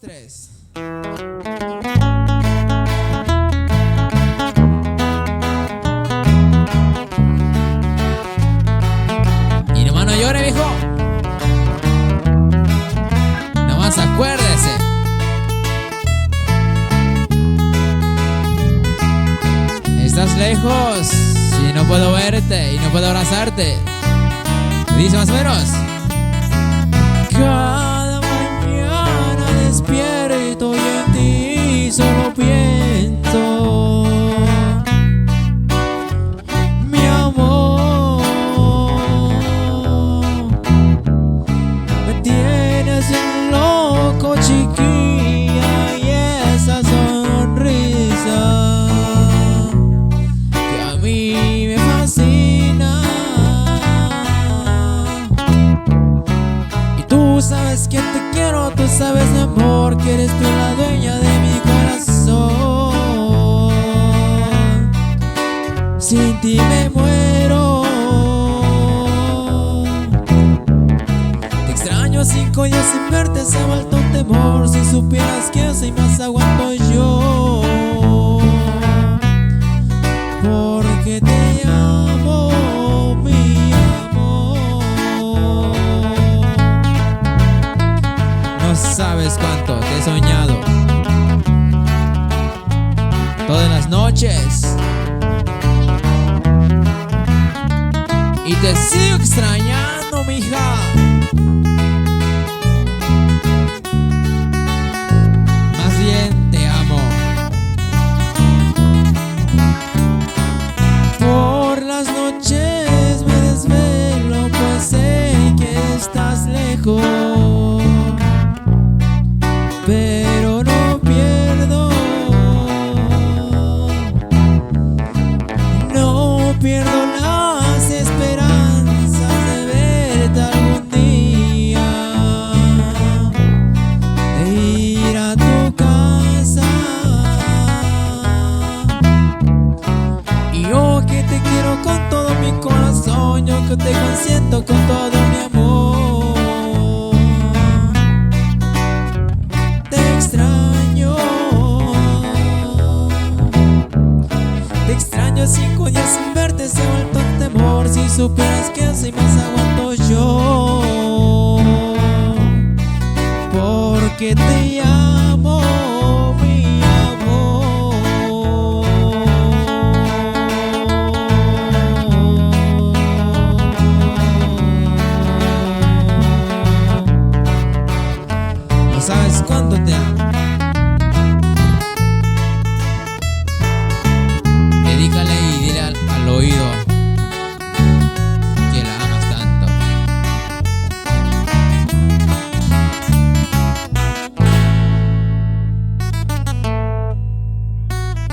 tres. Y nomás no llore, viejo. Nomás acuérdese. Estás lejos y no puedo verte y no puedo abrazarte. Dice más o menos. Cada mañana despierto y en ti solo pienso. Mi amor, me tienes bien loco, chiquilla, y esa sonrisa que a mí me fascina. Tú sabes que te quiero, tú sabes mi amor, que eres tú la dueña de mi corazón. Sin ti me muero. Te extraño 5 días sin verte, se ha vuelto un temor. Si supieras que soy más aguanto yo, porque te amo, mi amor. No sabes cuánto te he soñado todas las noches y te sigo extrañando, mija. Más bien te amo. Por las noches me desvelo, pues sé que estás lejos, pero no pierdo las esperanzas de verte algún día, de ir a tu casa. Y yo que te quiero con todo mi corazón, yo que te consiento con todo mi amor. Te extraño 5 días sin verte, se ha vuelto un temor. Si supieras que así más aguanto yo, porque te amo, mi amor. No sabes cuánto te amo.